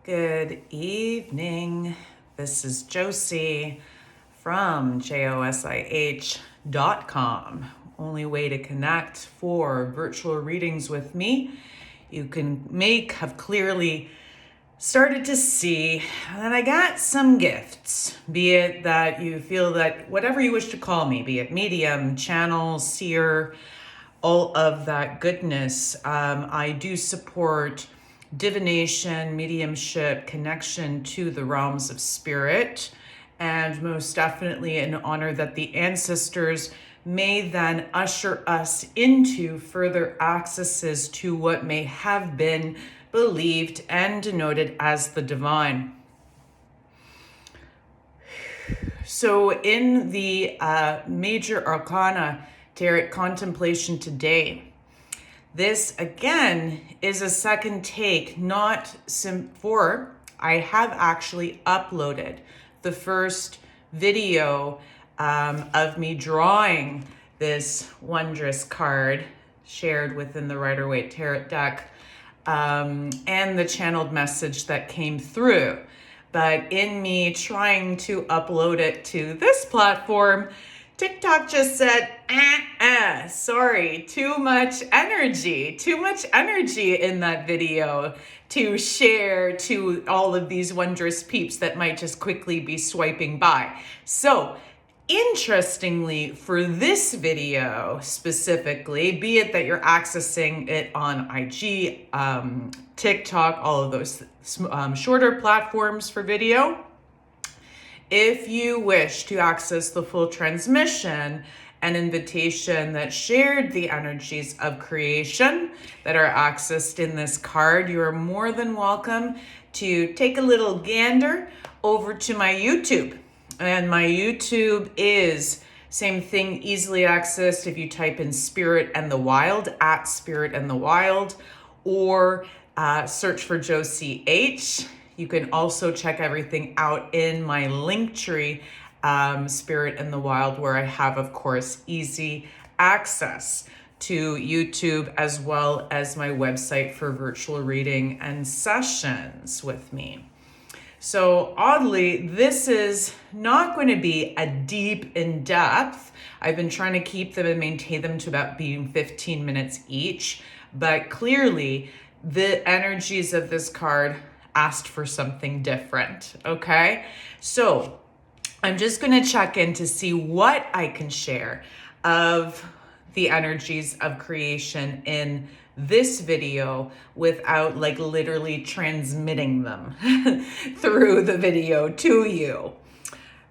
Good evening. This is Josi from josih.com. Only way to connect for virtual readings with me. You have clearly started to see that I got some gifts, be it that you feel that whatever you wish to call me, be it medium, channel, seer, all of that goodness. I do support divination, mediumship, connection to the realms of spirit, and most definitely in honor that the ancestors may then usher us into further accesses to what may have been believed and denoted as the divine. So in the Major Arcana Tarot contemplation today, this again is a second take, for I have actually uploaded the first video of me drawing this wondrous card shared within the Rider-Waite Tarot deck and the channeled message that came through. But in me trying to upload it to this platform, TikTok just said, sorry, too much energy in that video to share to all of these wondrous peeps that might just quickly be swiping by. So interestingly, for this video specifically, be it that you're accessing it on IG, TikTok, all of those shorter platforms for video, if you wish to access the full transmission, an invitation that shared the energies of creation that are accessed in this card, you are more than welcome to take a little gander over to my YouTube. And my YouTube is same thing, easily accessed if you type in Spirit and the Wild, at Spirit and the Wild, or search for Josi H. You can also check everything out in my Linktree, Spirit in the Wild, where I have, of course, easy access to YouTube as well as my website for virtual reading and sessions with me. So oddly, this is not going to be a deep in depth. I've been trying to keep them and maintain them to about being 15 minutes each, but clearly the energies of this card asked for something different, okay? So I'm just gonna check in to see what I can share of the energies of creation in this video without like literally transmitting them through the video to you.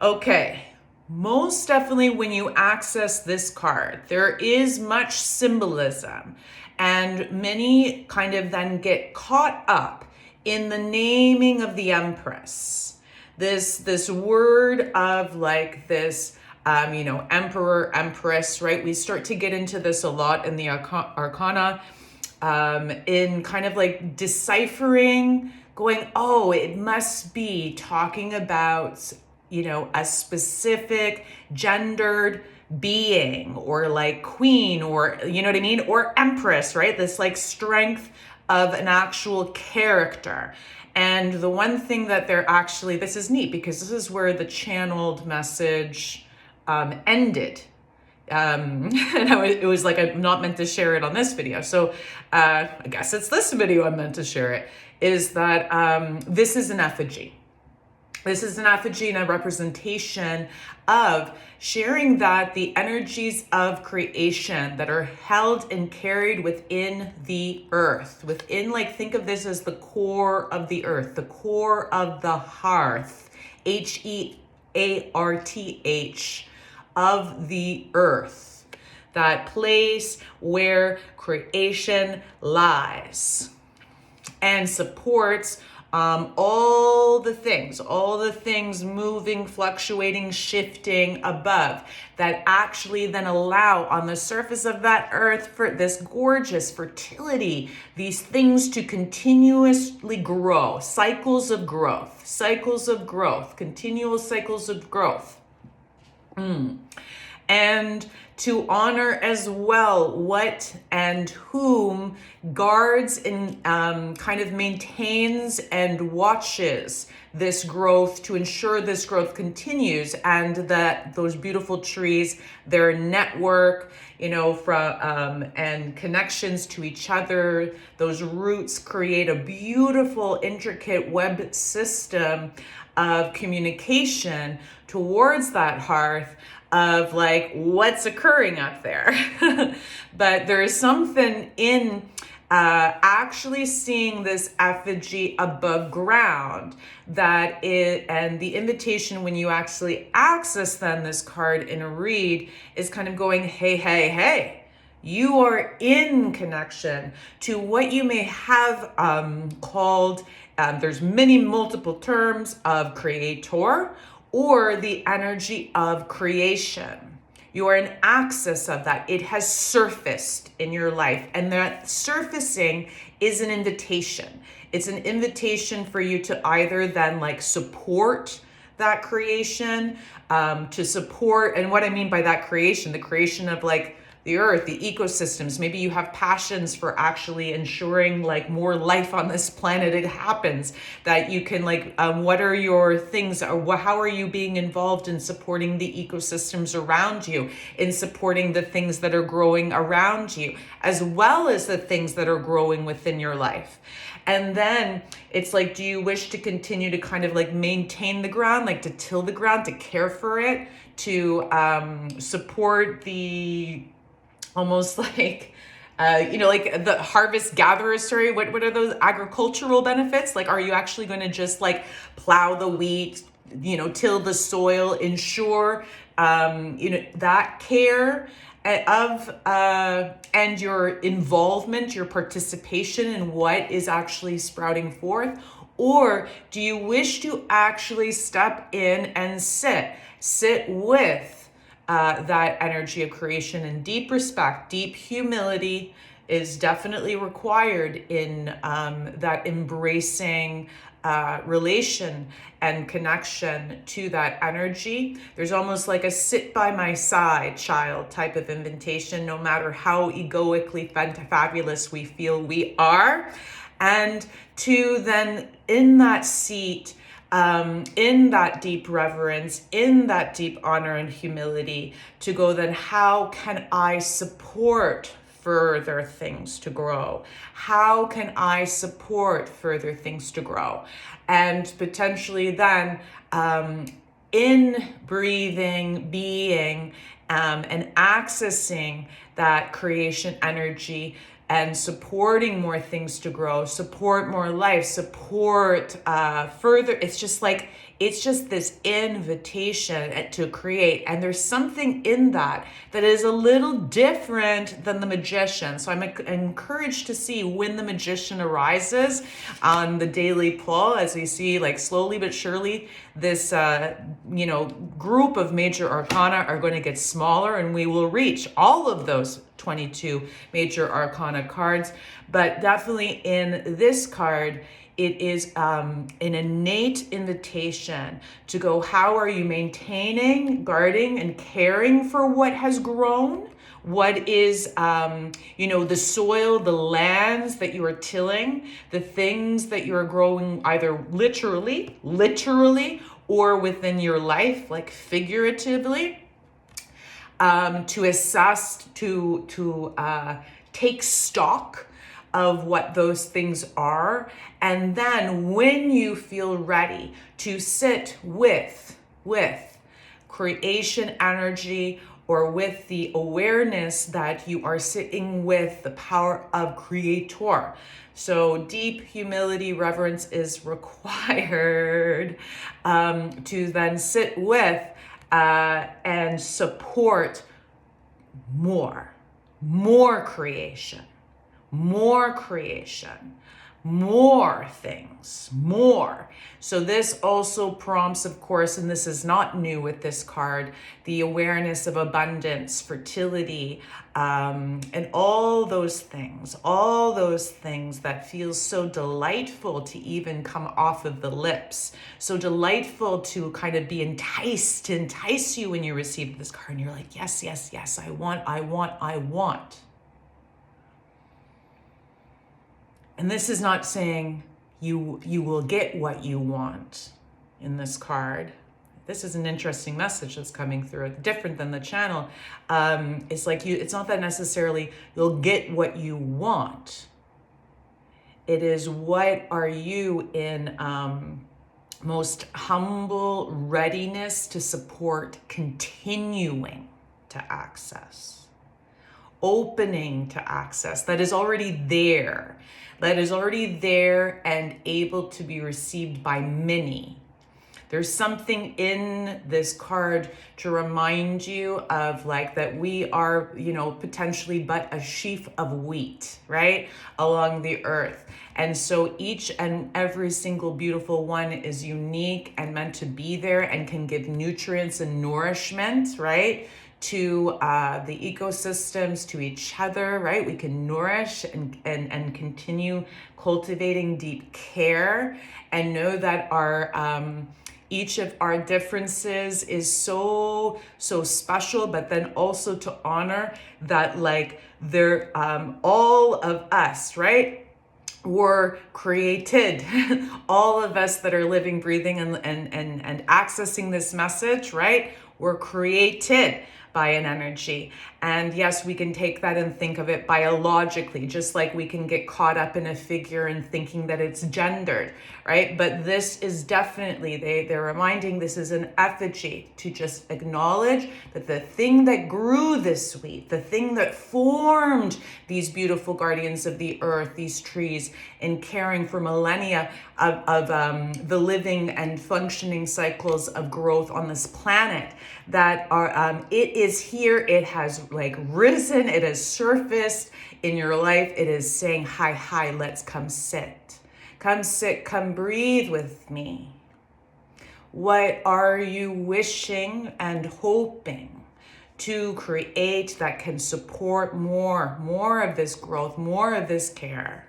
Okay, most definitely when you access this card, there is much symbolism, and many kind of then get caught up in the naming of the Empress. This word of like this, Emperor, Empress, right? We start to get into this a lot in the Arcana, in kind of like deciphering, going, oh, it must be talking about, a specific gendered being, or like queen, or, you know what I mean? Or empress, right? This like strength of an actual character. And the one thing that they're actually, this is neat because this is where the channeled message ended. And it was like, I'm not meant to share it on this video. So I guess it's this video I'm meant to share it, is that this is an effigy. This is an effigy and a representation of sharing that the energies of creation that are held and carried within the earth, within, like, think of this as the core of the earth, the core of the hearth, Hearth, of the earth, that place where creation lies and supports all the things moving, fluctuating, shifting above, that actually then allow on the surface of that earth for this gorgeous fertility, these things to continuously grow, cycles of growth, continual cycles of growth. And to honor as well what and whom guards and kind of maintains and watches this growth to ensure this growth continues, and that those beautiful trees, their network, from and connections to each other, those roots create a beautiful, intricate web system of communication towards that hearth of like what's occurring up there. But there is something in actually seeing this effigy above ground and the invitation when you actually access then this card in a read is kind of going, hey, you are in connection to what you may have called, there's multiple terms of creator, or the energy of creation. You are in access of that. It has surfaced in your life, and that surfacing is an invitation. It's an invitation for you to either then like support that creation, to support, and what I mean by that creation, the creation of like the earth, the ecosystems. Maybe you have passions for actually ensuring like more life on this planet. It happens that you can like, what are your things, or how are you being involved in supporting the ecosystems around you, in supporting the things that are growing around you, as well as the things that are growing within your life. And then it's like, do you wish to continue to kind of like maintain the ground, like to till the ground, to care for it, to support the almost like, like the harvest gatherer story. What are those agricultural benefits? Like, are you actually going to just like plow the wheat, till the soil, ensure, that care of, and your involvement, your participation in what is actually sprouting forth? Or do you wish to actually step in and sit with that energy of creation in deep respect? Deep humility is definitely required in that embracing relation and connection to that energy. There's almost like a sit by my side child type of invitation, no matter how egoically fabulous we feel we are. And to then in that seat, in that deep reverence, in that deep honor and humility, to go then, how can I support further things to grow? How can I support further things to grow? And potentially then, in breathing, being, and accessing that creation energy, and supporting more things to grow, support more life, support further. It's just this invitation to create. And there's something in that is a little different than the magician. So I'm encouraged to see when the magician arises on the daily pull, as we see like slowly but surely this group of major arcana are going to get smaller, and we will reach all of those 22 major arcana cards. But definitely in this card, it is an innate invitation to go, how are you maintaining, guarding, and caring for what has grown? What is, the soil, the lands that you are tilling, the things that you are growing, either literally, or within your life, like figuratively, to assess, to take stock of what those things are. And then when you feel ready to sit with creation energy, or with the awareness that you are sitting with the power of creator. So deep humility, reverence is required to then sit with and support more creation, more more things, more. So this also prompts, of course, and this is not new with this card, the awareness of abundance, fertility, and all those things that feels so delightful to even come off of the lips, so delightful to kind of be enticed, to entice you when you receive this card, and you're like, yes, yes, yes, I want. And this is not saying you will get what you want in this card. This is an interesting message that's coming through, different than the channel. It's like it's not that necessarily you'll get what you want. It is, what are you in most humble readiness to support continuing to access, opening to access, that is already there. That is already there and able to be received by many. There's something in this card to remind you of, like, that we are, potentially but a sheaf of wheat, right, along the earth. And so each and every single beautiful one is unique and meant to be there and can give nutrients and nourishment, right, to the ecosystems, to each other, right? We can nourish and continue cultivating deep care, and know that our each of our differences is so special, but then also to honor that, like, they're all of us, right, were created. All of us that are living, breathing, and accessing this message, right, were created by an energy. And yes, we can take that and think of it biologically, just like we can get caught up in a figure and thinking that it's gendered, right? But this is definitely, they're reminding, this is an effigy to just acknowledge that the thing that grew this wheat, the thing that formed these beautiful guardians of the earth, these trees, in caring for millennia of the living and functioning cycles of growth on this planet, that are it is here, it has risen, it has surfaced in your life. It is saying, hi, let's come sit, come breathe with me. What are you wishing and hoping to create that can support more of this growth, more of this care?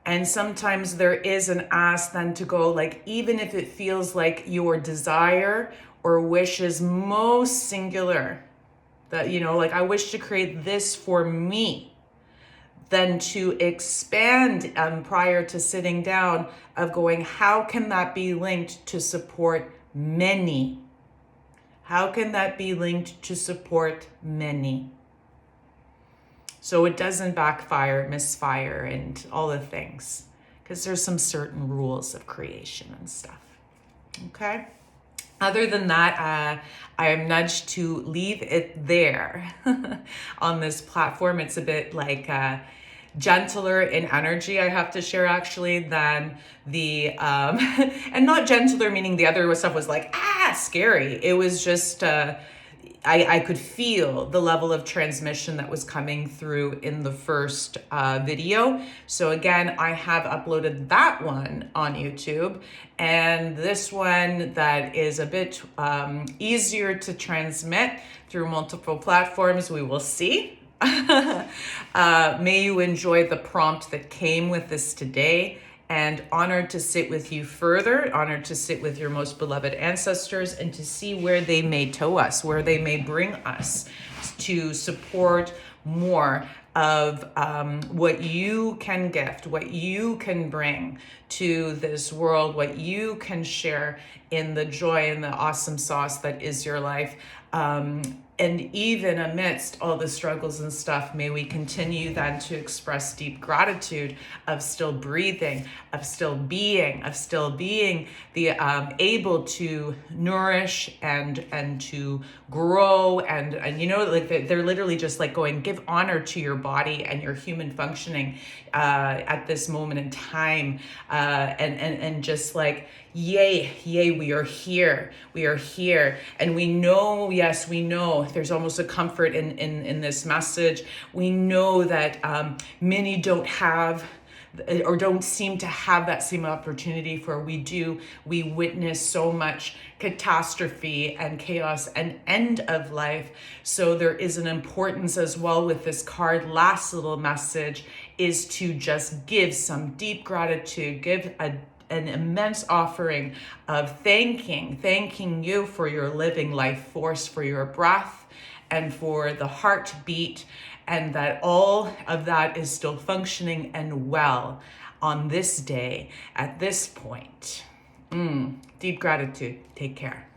And sometimes there is an ask then to go, like, even if it feels like your desire or wish is most singular, that, I wish to create this for me, then to expand prior to sitting down, of going, how can that be linked to support many? How can that be linked to support many? So it doesn't backfire, misfire, and all the things, because there's some certain rules of creation and stuff. Okay? Other than that, I am nudged to leave it there on this platform. It's a bit like gentler in energy, I have to share, actually, than the, and not gentler meaning the other stuff was like, scary. It was just, I could feel the level of transmission that was coming through in the first video. So again, I have uploaded that one on YouTube, and this one that is a bit easier to transmit through multiple platforms. We will see. May you enjoy the prompt that came with this today, and honored to sit with you further, honored to sit with your most beloved ancestors, and to see where they may tow us, where they may bring us to support more of what you can gift, what you can bring to this world, what you can share in the joy and the awesome sauce that is your life. And even amidst all the struggles and stuff, may we continue then to express deep gratitude of still breathing, of still being the able to nourish and to grow, and like they're literally just like going, give honor to your body and your human functioning at this moment in time, and just like, yay, we are here, and we know, yes, we know there's almost a comfort in this message. We know that many don't have or don't seem to have that same opportunity for. We witness so much catastrophe and chaos and end of life. So there is an importance as well with this card. Last little message is to just give some deep gratitude, give an immense offering of thanking you for your living life force, for your breath and for the heartbeat, and that all of that is still functioning and well on this day at this point. Deep gratitude. Take care.